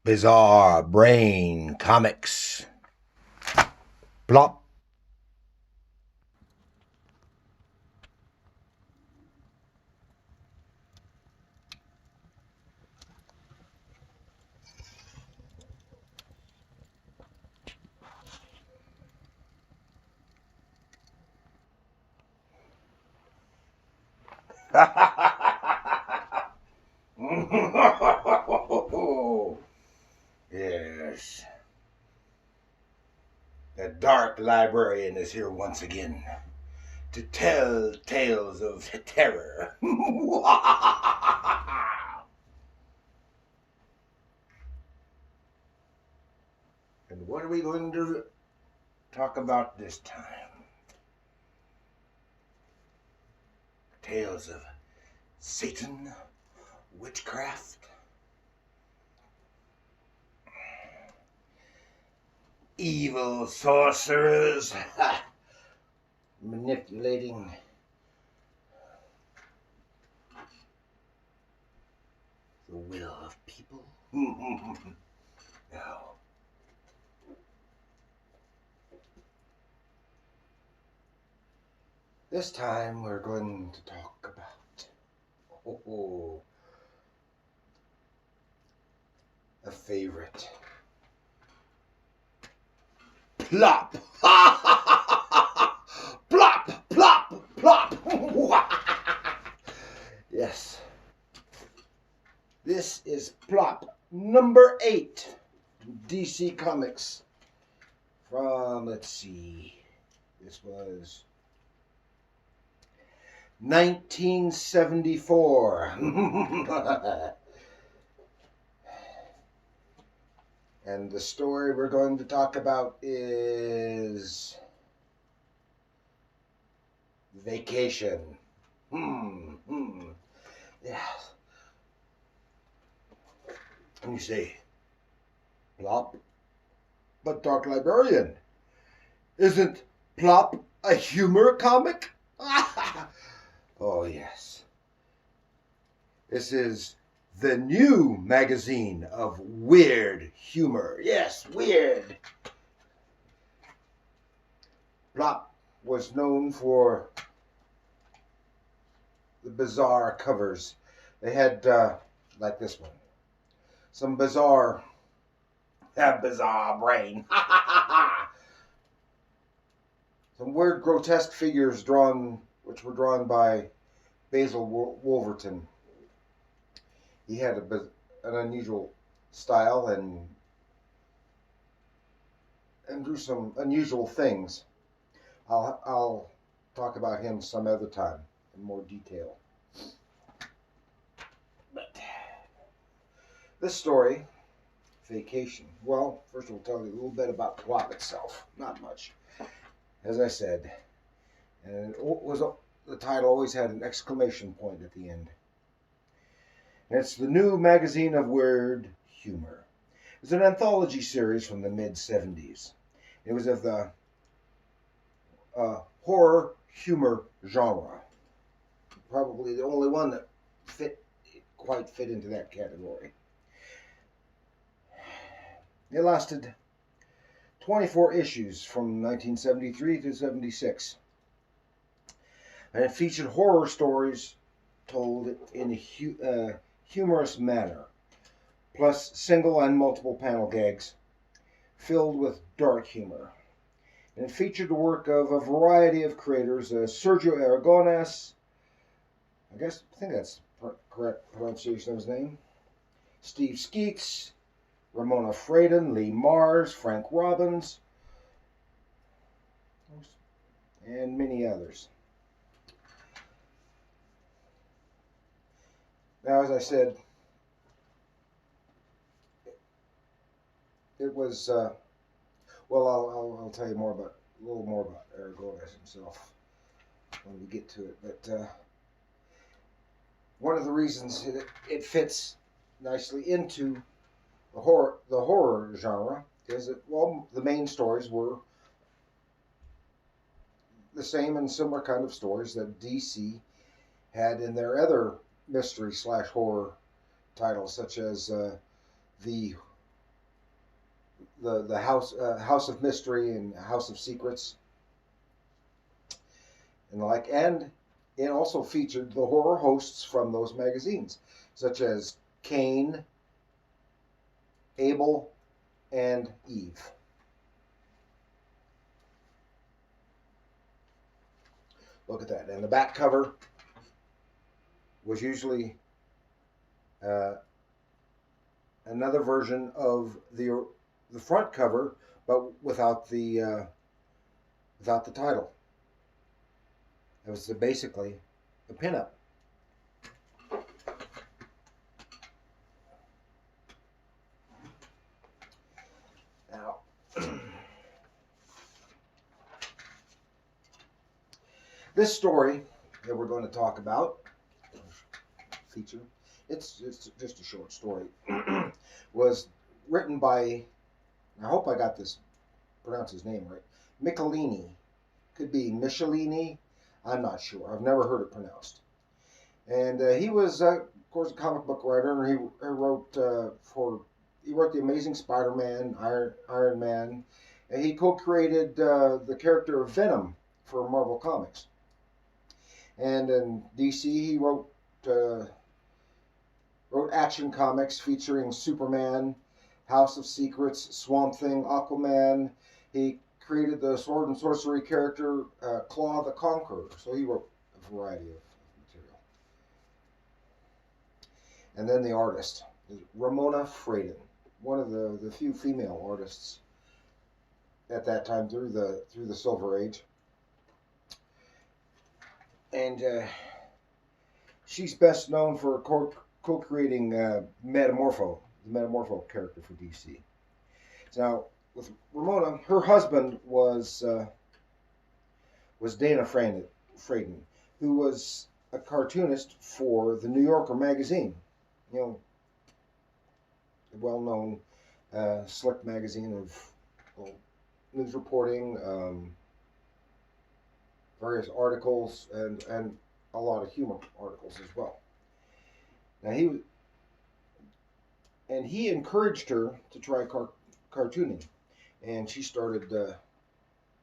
Bizarre Brain Comics. Plop. Yes. The Dark Librarian is here once again to tell tales of terror. And what are we going to talk about this time? Tales of Satan, witchcraft, evil sorcerers, manipulating the will of people. Now, this time we're going to talk about a favorite. Plop! Plop! Plop! Plop! Yes. This is Plop number 8. DC Comics. From, let's see, this was 1974. And the story we're going to talk about is Vacation. Yeah. And you say, Plop? But Dark Librarian, isn't Plop a humor comic? Oh, yes. This is the new magazine of weird humor. Yes, weird. Plop was known for the bizarre covers. They had, like this one, some bizarre brain. Some weird, grotesque figures which were drawn by Basil Wolverton. He had an unusual style and drew some unusual things. I'll talk about him some other time in more detail. But this story, Vacation. Well, first we'll tell you a little bit about Plop itself. Not much, as I said. And the title always had an exclamation point at the end. And it's the new magazine of weird humor. It's an anthology series from the mid-70s. It was of the horror humor genre. Probably the only one that quite fit into that category. It lasted 24 issues from 1973 to 76. And it featured horror stories told in a humorous manner, plus single and multiple panel gags filled with dark humor. And it featured the work of a variety of creators, Sergio Aragones, I think that's the correct pronunciation of his name, Steve Skeets, Ramona Fradon, Lee Mars, Frank Robbins, and many others. Now, as I said, it was, well, I'll tell you a little more about Aragones himself when we get to it. But one of the reasons it fits nicely into the horror genre is that, well, the main stories were the same and similar kind of stories that DC had in their other mystery/horror titles, such as the the House of Mystery and House of Secrets and the like, and it also featured the horror hosts from those magazines, such as Cain, Abel, and Eve. Look at that. And the back cover was usually another version of the front cover, but without the title. It was basically a pinup. Now, this story that we're going to talk about, feature, it's just a short story, was written by, I hope I got this, pronounce his name right, Michelinie. Could be Michelinie, I'm not sure. I've never heard it pronounced. And he was, of course, a comic book writer. He wrote the Amazing Spider-Man, Iron Man, and he co-created the character of Venom for Marvel Comics. And in DC, he wrote action comics featuring Superman, House of Secrets, Swamp Thing, Aquaman. He created the sword and sorcery character Claw the Conqueror. So he wrote a variety of material. And then the artist is Ramona Fradon, one of the few female artists at that time through the Silver Age. And she's best known for co-creating Metamorpho, the Metamorpho character for DC. Now, with Ramona, her husband was Dana Freyden, who was a cartoonist for the New Yorker magazine. You know, a well-known slick magazine of news reporting, various articles, and a lot of humor articles as well. Now he encouraged her to try cartooning, and she started.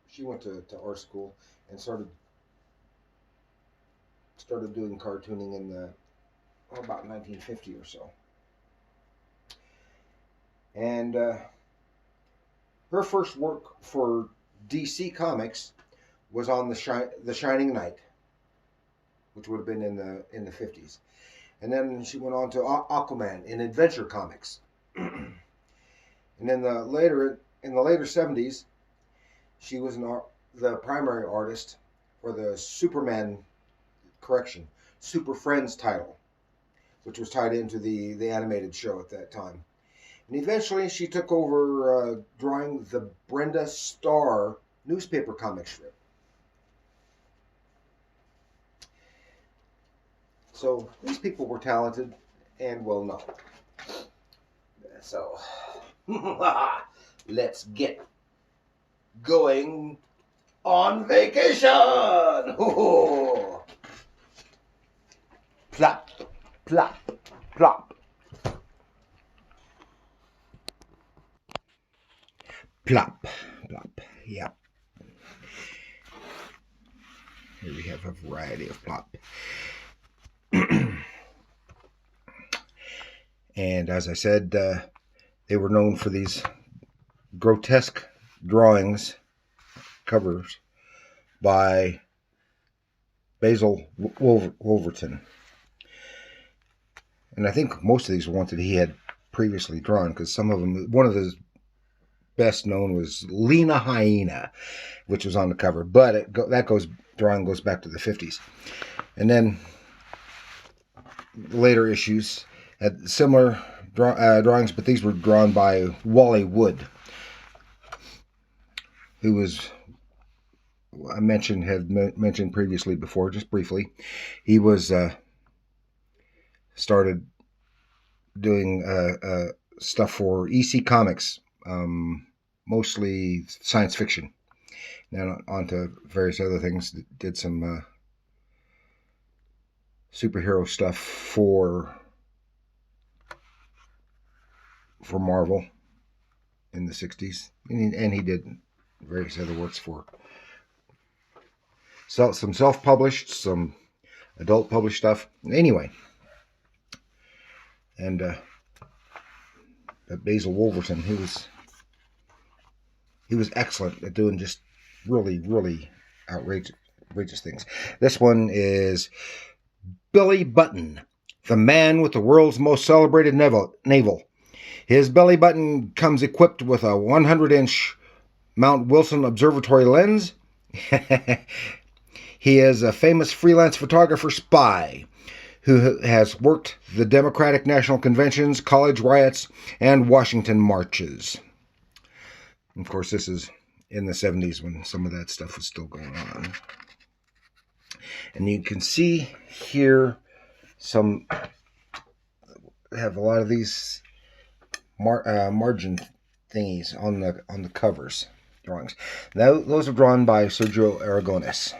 She went to art school and started doing cartooning in about 1950 or so. And her first work for DC Comics was on the Shining Knight, which would have been in the 50s. And then she went on to Aquaman in Adventure Comics. And in the later 70s, she was the primary artist for the Super Friends title, which was tied into the animated show at that time. And eventually she took over drawing the Brenda Starr newspaper comic strip. So these people were talented and well known. So let's get going on vacation. Plop, plop, plop. Plop, plop. Yeah. Here we have a variety of plop. And as I said, they were known for these grotesque drawings, covers, by Basil Wolverton. And I think most of these were ones that he had previously drawn, because some of them, one of his best known was Lena Hyena, which was on the cover, but drawing goes back to the 50s. And then later issues had similar drawings, but these were drawn by Wally Wood, who was, I mentioned previously before, just briefly. He was started doing stuff for EC Comics, mostly science fiction, and on to various other things. Did some superhero stuff for Marvel. in the 60s. And he did various other works for some self-published, some adult published stuff. Anyway, and Basil Wolverton, he was excellent at doing just really, really outrageous things. This one is Billy Button, the man with the world's most celebrated navel. His belly button comes equipped with a 100-inch Mount Wilson Observatory lens. He is a famous freelance photographer spy who has worked the Democratic National Conventions, college riots, and Washington marches. Of course, this is in the 70s when some of that stuff was still going on. And you can see here have a lot of these margin thingies on the covers drawings. Now, those are drawn by Sergio Aragones.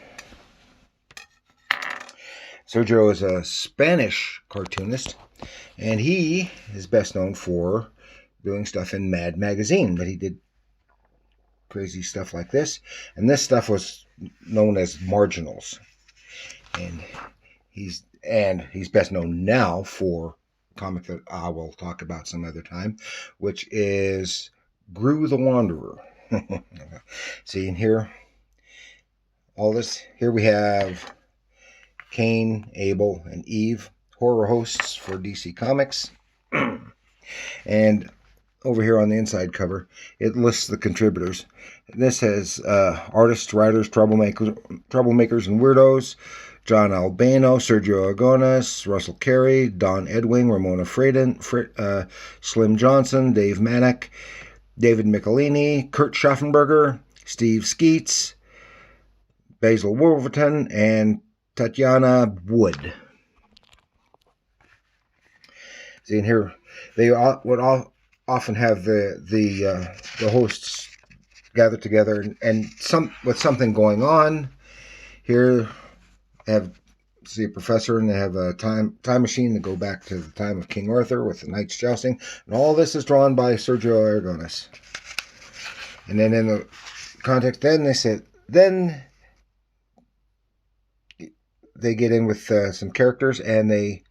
Sergio is a Spanish cartoonist, and he is best known for doing stuff in Mad Magazine, but he did crazy stuff like this, and this stuff was known as Marginals. And he's best known now for a comic that I will talk about some other time, which is Gru the Wanderer. See, in here, all this, here we have Cain, Abel, and Eve, horror hosts for DC Comics. And over here on the inside cover, it lists the contributors. This has artists, writers, troublemakers, and weirdos. John Albano, Sergio Aragones, Russell Carey, Don Edwing, Ramona Freyden, Slim Johnson, Dave Manick, David Michelinie, Kurt Schaffenberger, Steve Skeets, Basil Wolverton, and Tatiana Wood. See, in here, they would often have the hosts gather together and with something going on. Here, they have a professor, and they have a time machine to go back to the time of King Arthur with the knights jousting, and all this is drawn by Sergio Aragones. And then in the context, then they get in with some characters, and they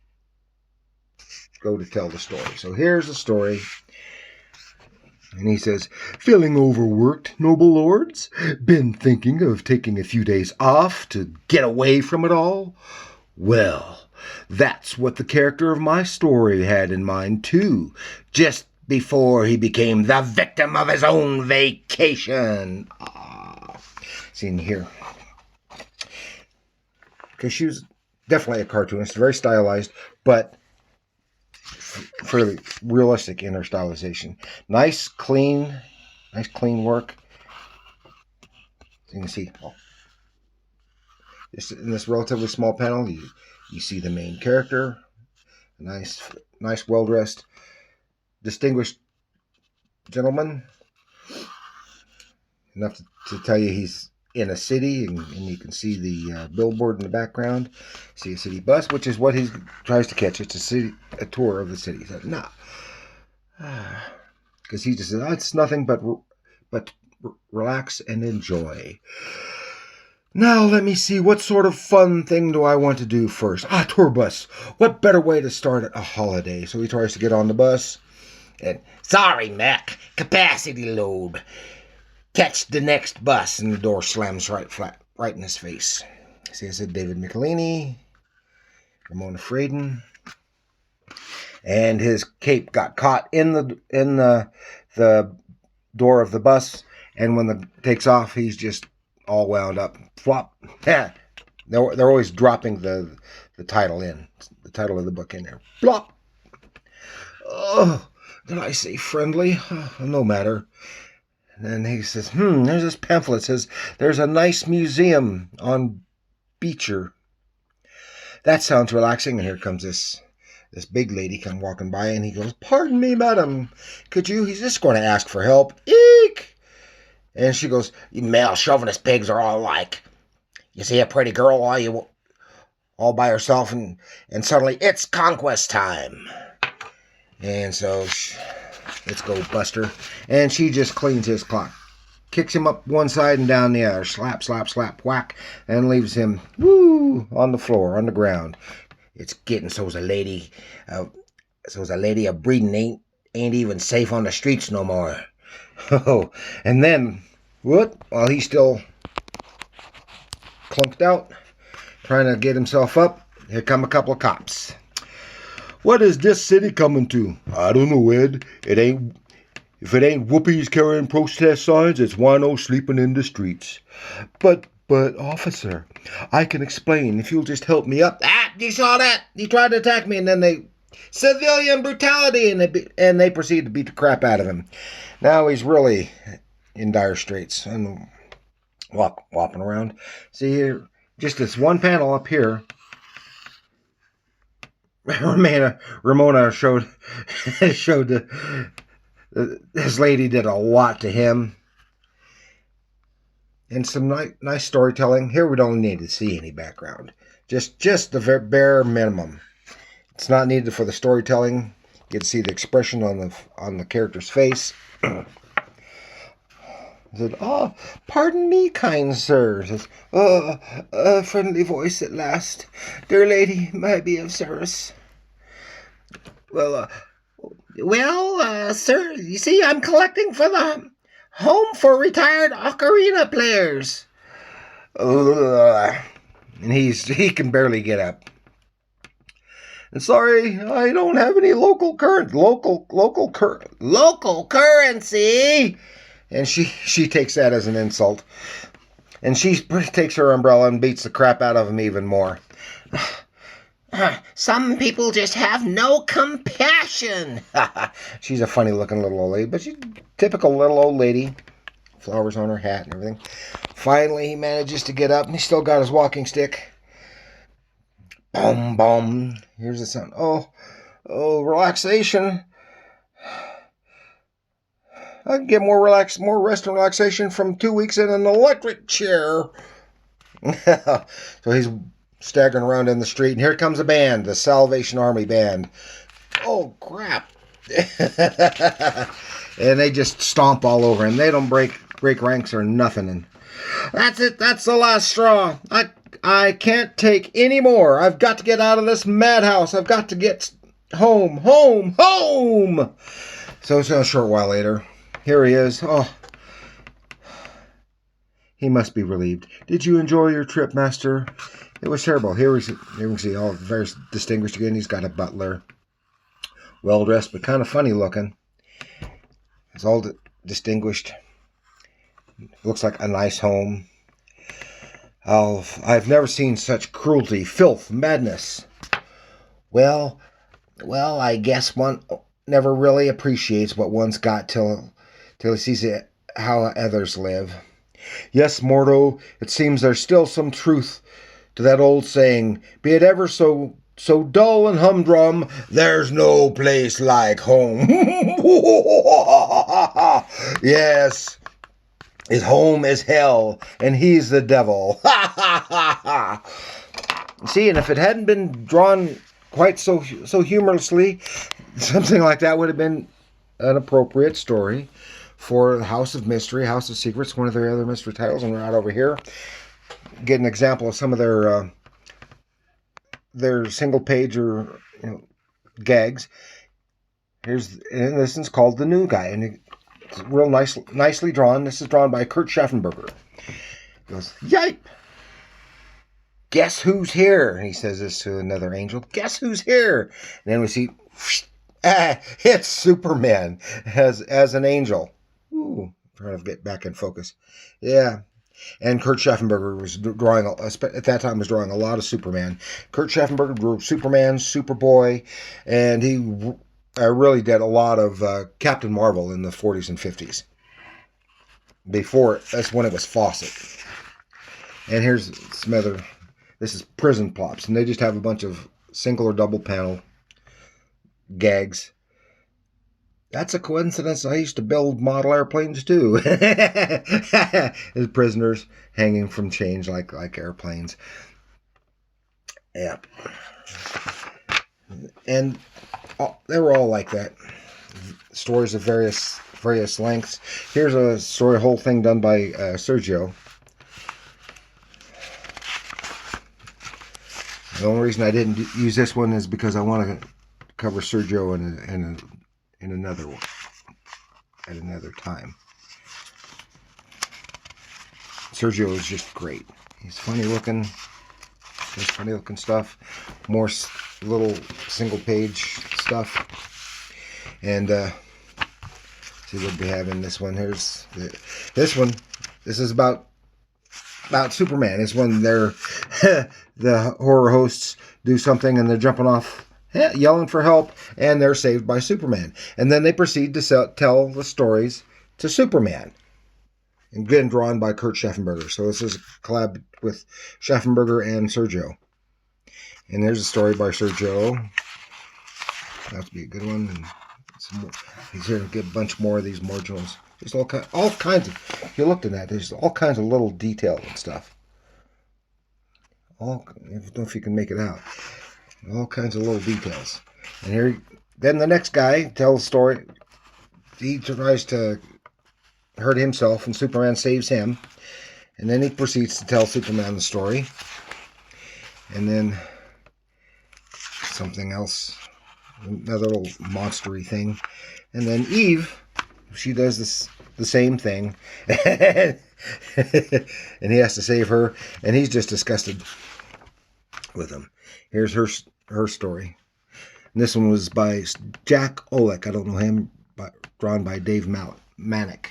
go to tell the story. So here's the story. And he says, "Feeling overworked, noble lords? Been thinking of taking a few days off to get away from it all? Well, that's what the character of my story had in mind too, just before he became the victim of his own vacation." See in here. Because she was definitely a cartoonist, very stylized, but fairly realistic in her stylization. Nice clean work. You can see, in this relatively small panel, you see the main character, nice, well-dressed, distinguished gentleman. Enough to tell you he's in a city, and you can see the billboard in the background. See a city bus, which is what he tries to catch. It's a tour of the city. He said, "No," because he just says, "It's nothing but relax and enjoy. Now let me see, what sort of fun thing do I want to do first? Tour bus. What better way to start a holiday?" So he tries to get on the bus, and "Sorry, Mac, capacity load. Catch the next bus," and the door slams right in his face. See, I said David Michelinie, Ramona Fradon, and his cape got caught in the door of the bus, and when it takes off, he's just all wound up. Plop. They're always dropping the title the title of the book in there. Plop. Oh, did I say friendly? No matter. And then he says, there's this pamphlet that says there's a nice museum on Beecher. That sounds relaxing. And here comes this big lady come walking by, and he goes, "Pardon me, madam, could you?" He's just going to ask for help. Eek! And she goes, "You male chauvinist pigs are all alike. You see a pretty girl all by herself, and suddenly it's conquest time." And so, let's go, Buster. And she just cleans his clock. Kicks him up one side and down the other. Slap, slap, slap, whack. And leaves him, woo, on the floor, on the ground. It's getting so's a lady of breeding ain't even safe on the streets no more. Oh, and then, what? While he's still clunked out, trying to get himself up, here come a couple of cops. What is this city coming to? I don't know, Ed. If it ain't whoopies carrying protest signs, it's wino sleeping in the streets. But, officer, I can explain if you'll just help me up. Ah, you saw that? He tried to attack me, and then civilian brutality, and they proceed to beat the crap out of him. Now he's really in dire straits and whopping around. See here, just this one panel up here. Ramona showed this lady did a lot to him, and some nice storytelling. Here we don't need to see any background, just the bare minimum. It's not needed for the storytelling. You can see the expression on the character's face. Said, "Oh, pardon me, kind sir." Says, "Oh, a friendly voice at last. Dear lady, may I be of service?" Well, sir, you see, I'm collecting for the Home for Retired Ocarina Players. And he can barely get up. And sorry, I don't have any local currency. And she takes that as an insult. And she takes her umbrella and beats the crap out of him even more. Some people just have no compassion. She's a funny looking little old lady, but she's a typical little old lady. Flowers on her hat and everything. Finally, he manages to get up, and he's still got his walking stick. Boom, boom. Here's the sound. Oh, relaxation. I can get more rest and relaxation from 2 weeks in an electric chair. So he's staggering around in the street, and here comes a band, the Salvation Army band. Oh, crap. And they just stomp all over him. They don't break ranks or nothing. And that's it. That's the last straw. I can't take any more. I've got to get out of this madhouse. I've got to get home. So a short while later, here he is. Oh, he must be relieved. Did you enjoy your trip, master? It was terrible. Here we see all very distinguished again. He's got a butler. Well dressed, but kind of funny looking. It's all distinguished. Looks like a nice home. I've never seen such cruelty, filth, madness. Well, I guess one never really appreciates what one's got till he sees it, how others live. Yes, Mordo, it seems there's still some truth to that old saying, be it ever so dull and humdrum, there's no place like home. Yes, his home is hell, and he's the devil. See, and if it hadn't been drawn quite so humorously, something like that would have been an appropriate story for House of Mystery, House of Secrets, one of their other mystery titles, and we're out over here. Get an example of some of their single page or gags. And this is called The New Guy, and it's real nicely drawn. This is drawn by Kurt Schaffenberger. He goes, "Yipe! Guess who's here?" And he says this to another angel. "Guess who's here?" And then we see, it's Superman as an angel. Ooh, trying to get back in focus. Yeah. And Kurt Schaffenberger was drawing, at that time, was drawing a lot of Superman. Kurt Schaffenberger drew Superman, Superboy, and he really did a lot of Captain Marvel in the 40s and 50s. That's when it was Fawcett. And here's some other, this is Prison Plops, and they just have a bunch of single or double panel gags. That's a coincidence. I used to build model airplanes too. As prisoners hanging from chains like airplanes. Yeah. And they were all like that. Stories of various lengths. Here's a story, a whole thing done by Sergio. The only reason I didn't use this one is because I want to cover Sergio in another one at another time. Sergio is just great. He's funny looking. There's funny looking stuff. More little single page stuff. And see what we have in this one. Here's this one. This is about Superman. It's when they're the horror hosts do something and they're jumping off, yelling for help, and they're saved by Superman. And then they proceed to tell the stories to Superman. And again, drawn by Kurt Schaffenberger. So this is a collab with Schaffenberger and Sergio. And there's a story by Sergio. That'll be a good one. And some more. He's here to get a bunch more of these marginals. Just all kinds of. If you looked at that, there's all kinds of little detail and stuff. I don't know if you can make it out. All kinds of little details. And here, then the next guy tells a story. He tries to hurt himself, and Superman saves him. And then he proceeds to tell Superman the story. And then something else, another little monstery thing. And then Eve, she does the same thing. And he has to save her, and he's just disgusted with him. Here's her story. And this one was by Jack Olek. I don't know him, but drawn by Dave Manick.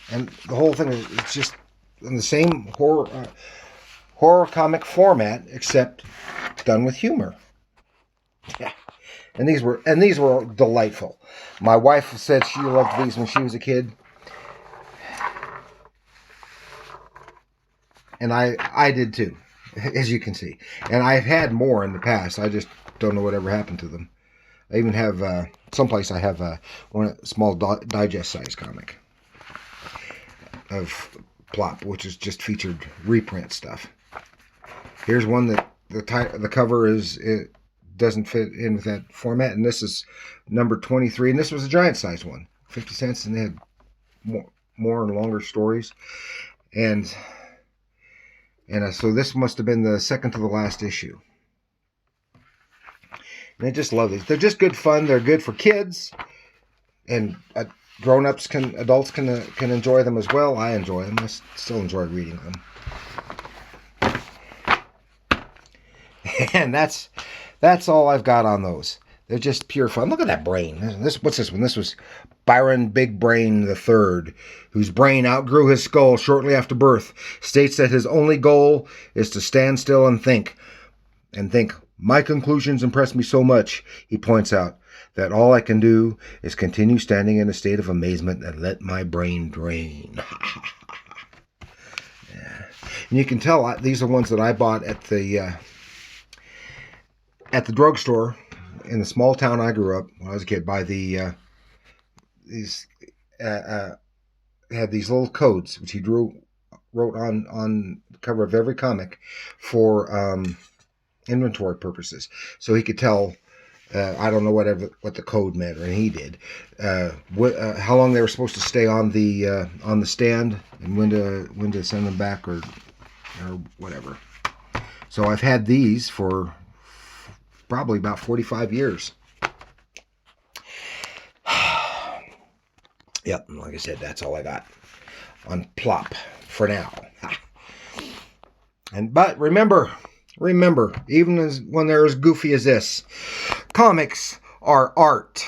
And the whole thing is, it's just in the same horror comic format, except done with humor. Yeah, and these were delightful. My wife said she loved these when she was a kid, and I did too, as you can see. And I've had more in the past. I just don't know whatever happened to them. I even have someplace I have one small digest size comic of Plop, which is just featured reprint stuff. Here's one that the cover it doesn't fit in with that format, and this is number 23, and this was a giant size one, 50 cents, and they had more and longer stories, and so this must have been the second to the last issue. And I just love these. They're just good fun. They're good for kids, and adults can enjoy them as well. I enjoy them. I still enjoy reading them. And that's all I've got on those. They're just pure fun. Look at that brain. What's this one? This was Byron Big Brain III, whose brain outgrew his skull shortly after birth, states that his only goal is to stand still and think. My conclusions impress me so much, he points out, that all I can do is continue standing in a state of amazement and let my brain drain. Yeah. And you can tell these are ones that I bought at the drugstore in the small town I grew up when I was a kid. By had these little codes which he wrote on the cover of every comic for inventory purposes, so he could tell. I don't know what the code meant, and he did. How long they were supposed to stay on the stand, and when to send them back or whatever. So I've had these for probably about 45 years. Yep, like I said, that's all I got on Plop for now. But remember, even when they're as goofy as this, comics are art.